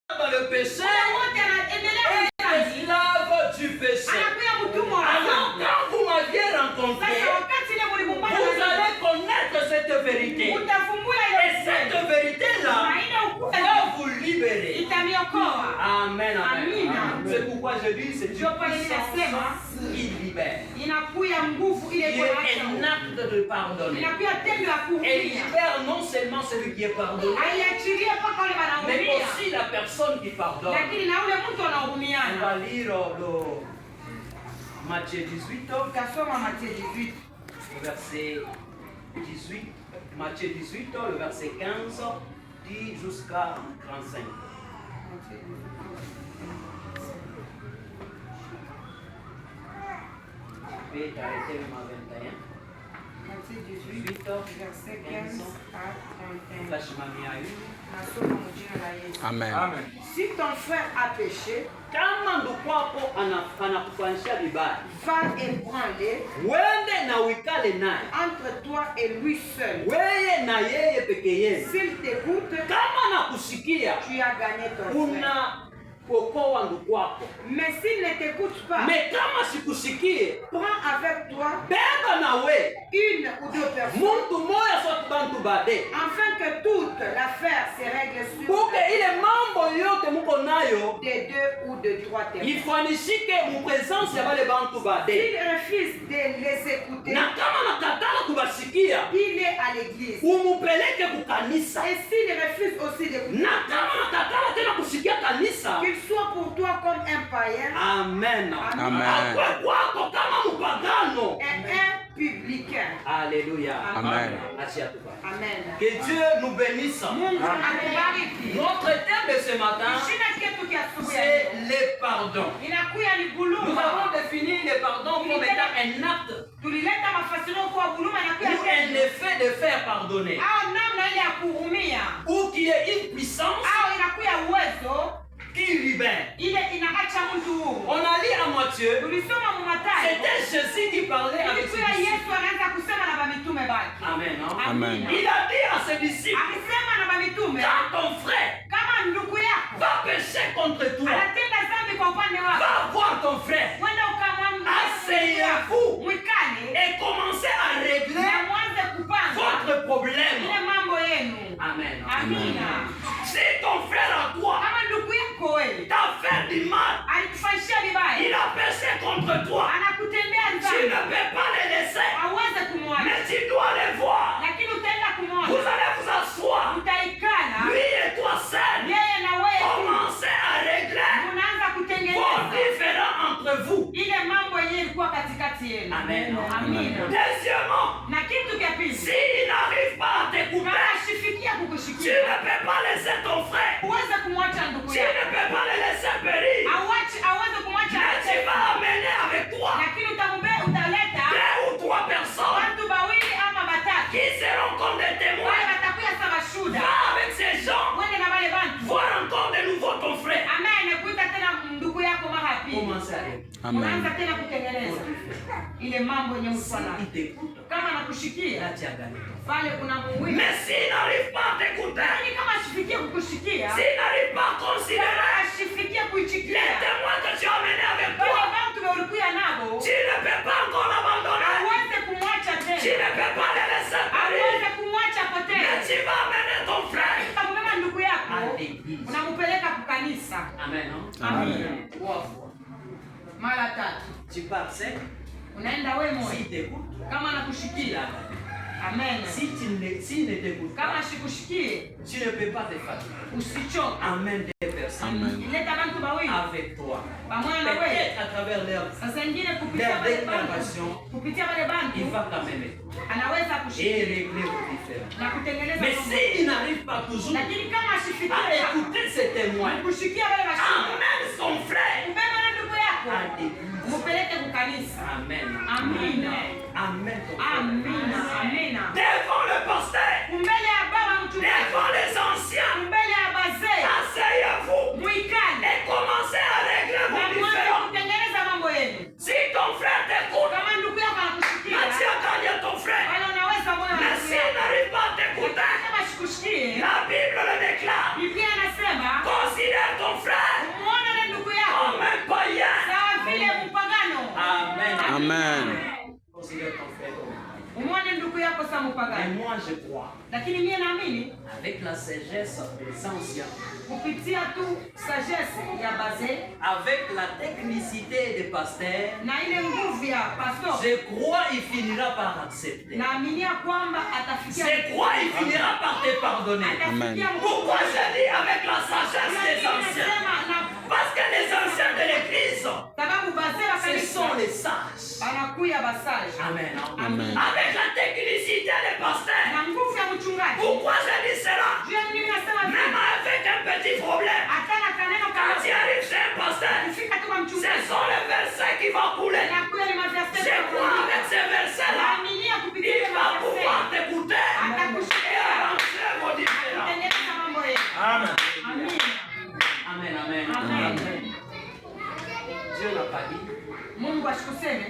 dans le péché, esclave du péché. Alors quand vous m'aviez rencontré, vous allez connaître cette vérité. Et cette vérité-là va vous libérer. Amen, amen. C'est pourquoi je dis, c'est une puissance qui libère. Il est un acte de pardonner. Et il libère non seulement celui qui est pardonné, mais aussi la personne qui pardonne. On va lire le Matthieu 18, verset 18. Matthieu 18, le verset 15, dit jusqu'à 35. Je vais arrêter même à 21. Matthieu 18, verset 15 à 31. Amen. Amen. Si ton frère a péché, kama ndugu wako anakufanyisha vibaya, va ébranler wende na uikale naye entre toi et lui seul. weye na yeye peke yenu. S'il t'écoute, Kama nakusikia, tu as gagné ton frère. unaokoa ndugu wako. Mais s'il ne t'écoute pas, Mais kama sikusikie, prends avec toi beba na we une ou deux personnes, muntu moya sote bantu bade, afin que toute l'affaire se règle sur buke ile mambo yote muko nayo des deux ou de trois témoins. ifanishike mu presence ya bale bantu bade. S'il refuse de les écouter, Na kama nakatala kubasikia, il est à l'église. umupeleke kukanisa. Et s'il refuse aussi d'écouter, Na kama nakatala tena kusikia kanisa, qu'il soit pour toi comme un païen, amen. Amen. Akwe kwako kama mupagano. et un publicain. Alléluia. Amen. Achia tuba. Amen. Que Dieu nous bénisse. Mungu akubariki. Notre thème de ce matin, Shina kitu kia asubuhi. c'est le pardon. Inakuya ni Nous buluma. avons défini le pardon comme étant un acte Tulileta mafasiro kwa buluma inakuya ou un effet de faire pardonner, au namna ile ya kuhurumia. ou qui est une puissance Au inakuya uwezo qui libère. ile inaacha mtu huru. On a lu à Matthieu, Tulisoma mu Mathayo. c'était Jésus qui parlait avec ses Ilikuwa disciples. Yesu anaanza kusema na bamitume bake. Amen. Non? Amen. Il a dit à ses disciples, Akisema na bamitume, quand ton frère kama ndugu yako va pécher contre toi, anatenda dhambi kwa upande wako, va voir ton frère, wenda ukamwambia asseyez-vous mwikale et commencez à régler na mwanze kupanga votre problème. ile mambo yenu. Amen. Amina. Si ton frère à toi Kama ndugu yako wewe t'a fait du mal, alikufanyishia il vibaya, a péché contre toi, anakutendea tu dhambi, ne peux pas les laisser, hauwezi kumwacha, mais tu dois les voir. lakini utaenda Vous kumwacha, allez vous asseoir, utaikana lui et toi seul, yeye na wewe, commencez à régler unaanza vos kutengeneza différends entre vous. ile mambo yenyewe ilikuwa katikati yenu. Amen. Amina. Deuxièmement, Na kitu cha pili, s'il n'arrive pas à t'écouter, kama ashifikia tu kukushikia, ne peux pas laisser ton frère, uweze kumwacha ndugu tu yako, ne peux pas le laisser périr, aweze kumwacha, mais tu vas amener avec toi lakini utaleta 2 ou 3 personnes watu bawili ama batatu qui seront comme des wale témoins. watakuya saba shuda, Va avec ces gens, wende na wale bantu voir encore de nouveau ton frère. ambaye anakuita tena ndugu yako mara ya pili, Commencez à régler. unaanza Amen. tena kutengeneza ile mambo yenye mfana. Il t'écoute, Kama anakushikia là tu as gagné. pale kuna muwili, Mais s'il n'arrive pas à t'écouter, lakini kama ashifikia kukushikia, s'il n'arrive pas à kama considérer ashifikia les kuichikia témoins que tu as menés avec wale toi, bantu ulikuya nabo, tu ne peux pas encore l'abandonner. hauweze kumwacha Tu tena, ne peux pas le laisser périr. hauweze kumwacha Mais potee. tu vas amener ton frère Utamubeba ndugu yako à l'église. unamupeleka kukanisa Amen. Non? Amen. 3 fois. mara tatu, Tu pars seul. unaenda wewe moja S'il t'écoute, kama il anakushikia. a gagné. Amen. S'il ne t'écoute Kama pas, asikushikie tu ne peux pas te fatiguer. usichoke, Amène des personnes Amen. ileta bantu bawili avec toi. pamoja na wewe. Peut-être à travers leur Sasa ingine kupitia leur wale bantu, déclaration, kupitia wale bantu il va quand même être anaweza et kushikia régler vos différends. na kutengeneza Mais mambo. s'il n'arrive pas toujours Lakini kama à asifikia écouter ces témoins, kushikia wale washuhuda, amène son frère ubebe na ndugu yako à l'église. mupeleke kukanisa. Amen. Amina. Amène ton frère. Amina. Amina. Devant le pasteur, Mbele ya baba mchungaji, devant les anciens, mbele ya bazee, asseyez-vous mwikane et commencez à régler na vos mwanze différends. kutengeneza mambo yenu. Si ton frère t'écoute, Kama ndugu yako là anakushikia, tu as gagné ton frère. wala unaweza moyo wa Mais ndugu s'il yako. n'arrive pas à Lakini t'écouter, kama sikushikie, la Bible le déclare. Biblia anasema Considère ton Mais moi je crois, Lakini mimi naamini avec la sagesse des anciens, kupitia tu sagesse ya bazee avec la technicité des pasteurs, na ile nguvu ya pastor, je crois il finira par accepter. naaminia kwamba atafikia. Je crois il finira par te pardonner. Atafikia. Pourquoi je dis avec la sagesse des anciens? Parce que les anciens de l'église, sababu bazee wa ce kanisa sont les sages. anakuya basage. Amen. Amen. Avec la technicité des pasteurs. Na nguvu ya mchungaji. Pourquoi je dis cela? Jua nini nasema hivi? Même avec un petit problème, Atana kaneno quand kama tu arrives chez un pasteur, kufika tu kwa ce mchungaji. sont les versets qui vont couler. Nakuya ni maverse. Je crois avec ces versets-là, Naaminia kupitia il va maverse. pouvoir t'écouter et Atakushikia. arranger vos différends. Tengeneza mambo yetu. Amen. Amina. Amen, amen, Amen. amen. Dieu n'a pas dit Mungu asikuseme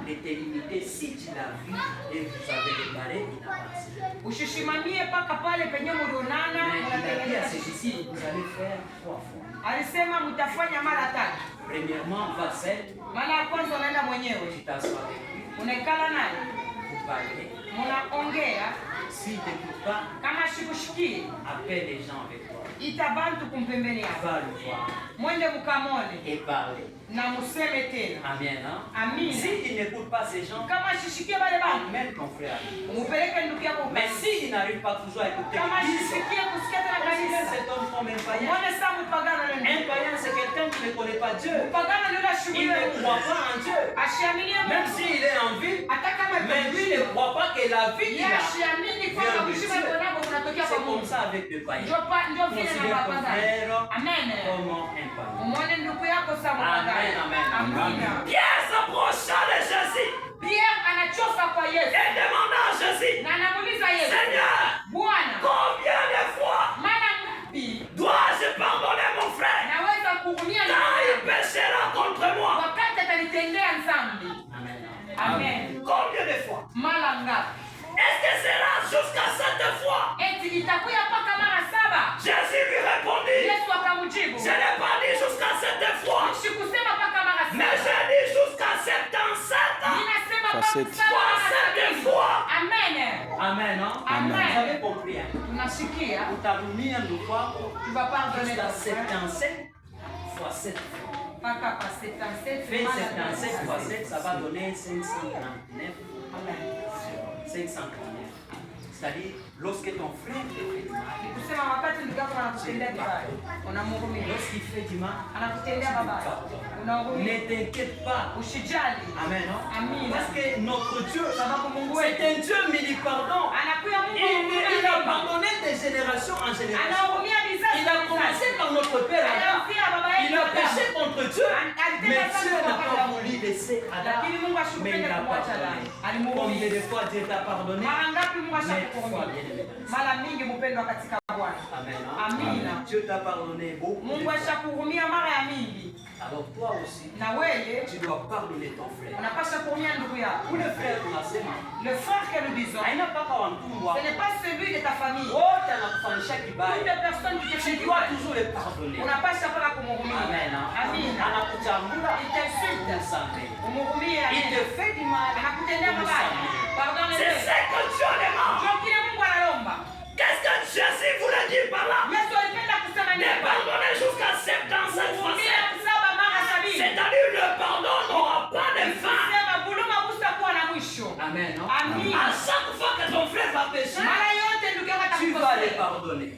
de te limiter si tu l'as vu et vous avez déclaré il n'a pas assez. ushishimamie mpaka pale penye mulionana Mais il a dit à mnatengeneza. ses disciples, vous allez faire 3 fois. Alisema mtafanya mara tatu. Premièrement, va seul, Mara ya kwanza unaenda mwenyewe, tu t'assois avec lui, unaikala naye, vous parlez. munaongea. S'il ne t'écoute pas, Kama shikushikii appelle les gens avec toi. ita bantu kumpembeni yako, Va le voir mwende mukamone et parler. na museme tena. Amen. Hein? Amina. S'il n'écoute pas ces gens, Kama shishikie bale bantu, amène ton frère. mupeleke ndugu yako. Mais s'il n'arrive pas toujours à écouter Kama l'Église, shishikie kusikia tena considère kanisa, cet homme comme un païen. mwone saa mupagano Un nene. païen, c'est quelqu'un qui ne connaît pas Dieu. Mupagano ndio Il shughuli ne croit pas en Dieu. ashiaminie Même Mungu. s'il est en vie, Hata kama mais lui ne croit pas que la vie qu'il a. yashiamini kwamba kushima konako kunatokea kwa C'est comme Mungu. ça avec le païen. Ndio vile na Considère ton mapagano. frère Amen. comme un païen. Umwone ndugu yako saa Amen, mupagano. amen, Amina. Pierre s'approcha de Jésus Pierre anachoka kwa Yesu et demanda à Jésus, na anamuuliza Yesu, Seigneur, Bwana, combien de fois mara ngapi dois-je pardonner mon frère naweza kuhurumia quand ndugu il yangu péchera contre moi? wakati atanitendea dhambi? Amen. Amen. Combien de fois? Mara ngapi? Est-ce que c'est jusqu'à 7 fois? Eti itakuya mpaka mara 7? Jésus lui répondit, Yesu akamjibu, je n'ai pas dit jusqu'à 7 fois, sikusema mpaka mara mais 7. j'ai dit jusqu'à 77 Ninasema Kwa mpaka seti. 7 fois mara 7 7. fois. Amen. Amen. Hein? Amen. Vous avez compris. Hein? Tunasikia Utarumia ndugu wako tu vas pardonner jusqu'à ton frère 77 fois 7 fois. mpaka pa 77 Fais mara 77 fois 7, ça va donner 539. Amen. 539. C'est-à-dire, lorsque ton frère te fait du mal, Kusema wakati ndugu yako anakutendea vibaya, unamhurumia. lorsqu'il fait du mal, Anakutendea mabaya, unahurumia. ne t'inquiète pas. Usijali. Amen. Hein? Amen. Parce que notre Dieu, Sababu Mungu c'est wetu un Dieu mini-pardon. anakuya Mungu Il a wa pardonné de génération en génération. anahurumia vizazi Il a commencé par notre Père Adam. Anamfia baba Il yetu a péché Adamu. contre Dieu. Mais Dieu n'a pas Adamu. voulu laisser Adam. Lakini Mungu Mais ashukupende il a kumwacha pardonné. Adamu. Alimhurumia. Combien de fois Dieu t'a pardonné? Mara ngapi Mungu Mais fois, ashakuhurumia? bien-aimé. Mara mingi mpendwa katika Bwana. Amen. Amina. Dieu t'a pardonné beaucoup. Mungu ashakuhurumia mara ya mingi. Alors toi aussi, Na wewe tu dois pardonner ton frère. unapaswa kuhurumia ndugu yako. Pour le frère tunasema, Le frère que nous disons, haina mpaka wa mtumwa. ce n'est pas celui de ta famille. Wote anakufanyisha Toute kibaya. personne qui te fait Tu du dois mal, toujours les pardonner. unapaswa pala kumhurumia. Amen. Amina. Anakuchambula, Il t'insulte, umsamehe. umhurumie. Il te Amen. fait du mal, Anakutendea mabaya, umsamehe. pardonne-le. C'est ce que Dieu demande. Ndio kile Mungu analomba. Qu'est-ce que Jésus voulait dire par là? Yesu alipenda kusema De nini? pardonner jusqu'à 77 fois Kuhurumia 7. 7 mara 70. C'est-à-dire le pardon n'aura pas de fin. Sema buluma bustakuwa na mwisho. Amen. Non? Amina. À chaque fois que ton frère va pécher, Mara yote ndugu yako tu vas les atakukosea, pardonner.